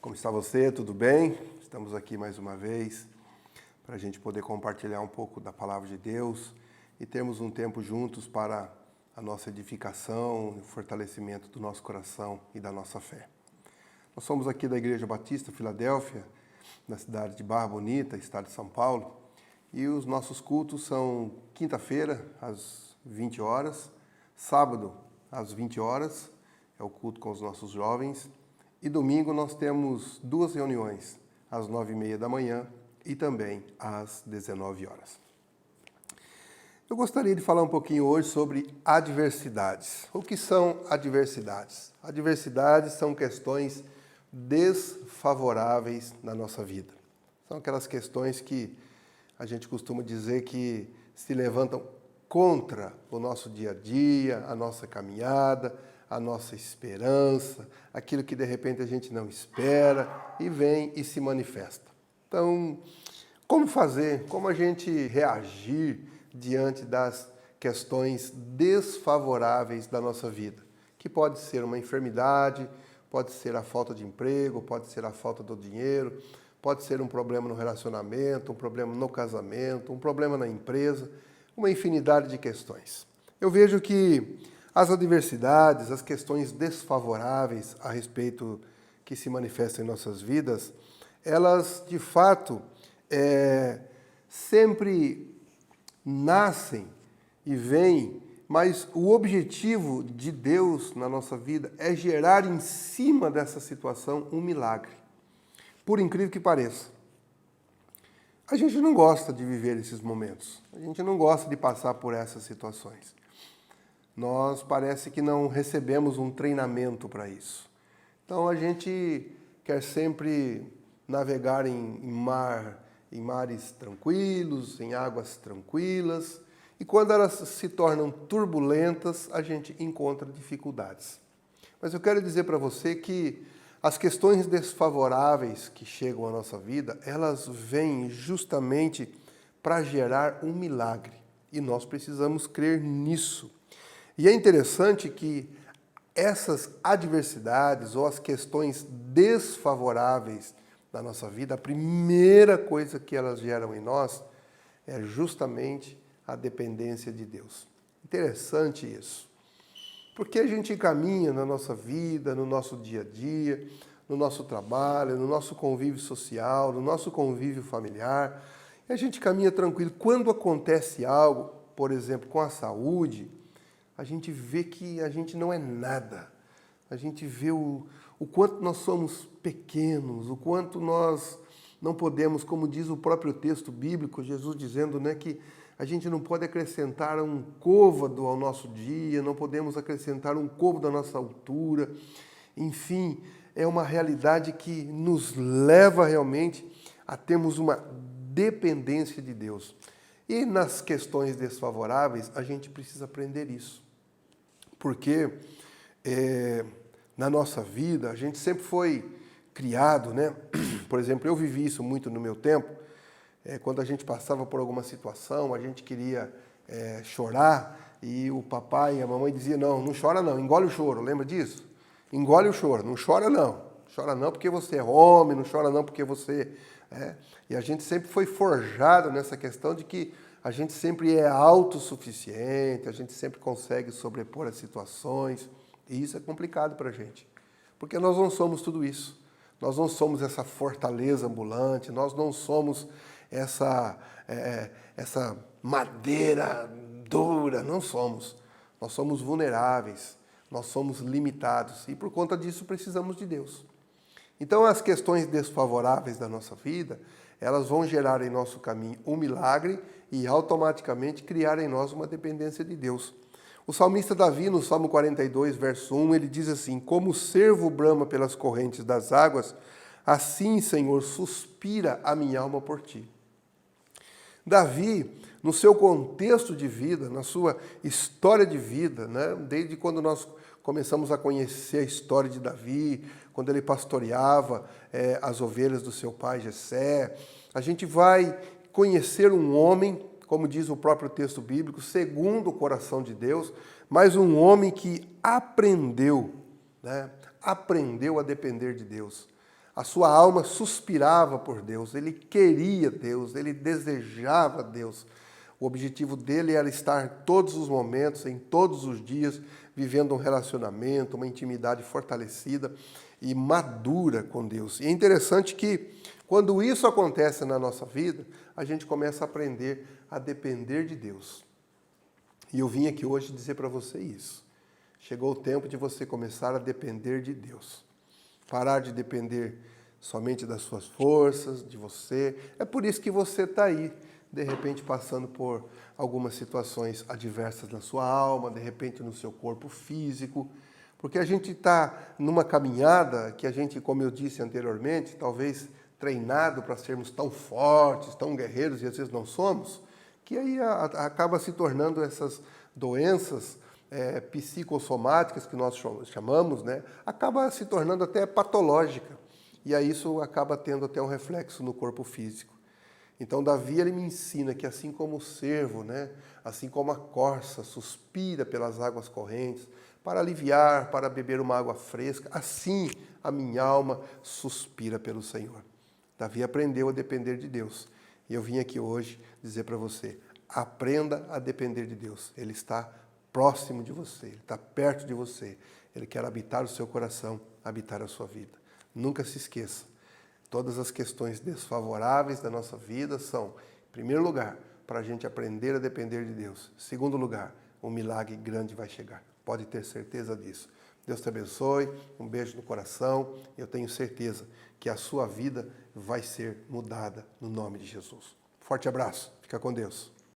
Como está você? Tudo bem? Estamos aqui mais uma vez para a gente poder compartilhar um pouco da palavra de Deus e termos um tempo juntos para a nossa edificação e o fortalecimento do nosso coração e da nossa fé. Nós somos aqui da Igreja Batista Filadélfia, na cidade de Barra Bonita, estado de São Paulo, e os nossos cultos são quinta-feira, às 20 horas, sábado, às 20 horas, é o culto com os nossos jovens, e domingo nós temos duas reuniões, às 9h30 da manhã e também às 19 horas. Eu gostaria de falar um pouquinho hoje sobre adversidades. O que são adversidades? Adversidades são questões desfavoráveis na nossa vida. São aquelas questões que a gente costuma dizer que se levantam contra o nosso dia a dia, a nossa caminhada, a nossa esperança, aquilo que de repente a gente não espera e vem e se manifesta. Então, como fazer, como a gente reagir diante das questões desfavoráveis da nossa vida? Que pode ser uma enfermidade, pode ser a falta de emprego, pode ser a falta do dinheiro, pode ser um problema no relacionamento, um problema no casamento, um problema na empresa, uma infinidade de questões. Eu vejo que as adversidades, as questões desfavoráveis a respeito que se manifestam em nossas vidas, elas, de fato, sempre nascem e vêm, mas o objetivo de Deus na nossa vida é gerar em cima dessa situação um milagre. Por incrível que pareça. A gente não gosta de viver esses momentos. A gente não gosta de passar por essas situações. Nós parece que não recebemos um treinamento para isso. Então a gente quer sempre navegar em mares tranquilos, em águas tranquilas, e quando elas se tornam turbulentas, a gente encontra dificuldades. Mas eu quero dizer para você que as questões desfavoráveis que chegam à nossa vida, elas vêm justamente para gerar um milagre, e nós precisamos crer nisso. E é interessante que essas adversidades ou as questões desfavoráveis da nossa vida, a primeira coisa que elas geram em nós é justamente a dependência de Deus. Interessante isso. Porque a gente caminha na nossa vida, no nosso dia a dia, no nosso trabalho, no nosso convívio social, no nosso convívio familiar, e a gente caminha tranquilo. Quando acontece algo, por exemplo, com a saúde, a gente vê que a gente não é nada. A gente vê o quanto nós somos pequenos, o quanto nós não podemos, como diz o próprio texto bíblico, Jesus dizendo, né, que a gente não pode acrescentar um côvado ao nosso dia, não podemos acrescentar um côvado à nossa altura. Enfim, é uma realidade que nos leva realmente a termos uma dependência de Deus. E nas questões desfavoráveis, a gente precisa aprender isso. Porque na nossa vida, a gente sempre foi criado, né? Por exemplo, eu vivi isso muito no meu tempo. Quando a gente passava por alguma situação, a gente queria chorar e o papai e a mamãe diziam, não chora não, engole o choro, lembra disso? Engole o choro, não chora não porque você é homem, não chora não porque você... E a gente sempre foi forjado nessa questão de que a gente sempre é autossuficiente, a gente sempre consegue sobrepor as situações, e isso é complicado para a gente, porque nós não somos tudo isso, nós não somos essa fortaleza ambulante, nós não somos essa madeira dura, não somos. Nós somos vulneráveis, nós somos limitados, e por conta disso precisamos de Deus. Então as questões desfavoráveis da nossa vida, elas vão gerar em nosso caminho um milagre e automaticamente criar em nós uma dependência de Deus. O salmista Davi, no Salmo 42, verso 1, ele diz assim, como o cervo brama pelas correntes das águas, assim, Senhor, suspira a minha alma por ti. Davi, no seu contexto de vida, na sua história de vida, né, desde quando nós começamos a conhecer a história de Davi, quando ele pastoreava as ovelhas do seu pai Jessé, a gente vai conhecer um homem, como diz o próprio texto bíblico, segundo o coração de Deus, mas um homem que aprendeu, né, aprendeu a depender de Deus. A sua alma suspirava por Deus, ele queria Deus, ele desejava Deus. O objetivo dele era estar todos os momentos, em todos os dias, vivendo um relacionamento, uma intimidade fortalecida e madura com Deus. E é interessante que, quando isso acontece na nossa vida, a gente começa a aprender a depender de Deus. E eu vim aqui hoje dizer para você isso. Chegou o tempo de você começar a depender de Deus. Parar de depender somente das suas forças, de você. É por isso que você está aí, de repente passando por algumas situações adversas na sua alma, de repente no seu corpo físico. Porque a gente está numa caminhada que a gente, como eu disse anteriormente, talvez treinado para sermos tão fortes, tão guerreiros, e às vezes não somos, que aí acaba se tornando essas doenças psicossomáticas, que nós chamamos, né? Acaba se tornando até patológica. E aí isso acaba tendo até um reflexo no corpo físico. Então Davi, ele me ensina que assim como o cervo, né? Assim como a corça suspira pelas águas correntes, para aliviar, para beber uma água fresca, assim a minha alma suspira pelo Senhor. Davi aprendeu a depender de Deus. E eu vim aqui hoje dizer para você, aprenda a depender de Deus. Ele está próximo de você, ele está perto de você. Ele quer habitar o seu coração, habitar a sua vida. Nunca se esqueça, todas as questões desfavoráveis da nossa vida são, em primeiro lugar, para a gente aprender a depender de Deus. Em segundo lugar, um milagre grande vai chegar. Pode ter certeza disso. Deus te abençoe, um beijo no coração. Eu tenho certeza que a sua vida vai ser mudada no nome de Jesus. Forte abraço, fica com Deus.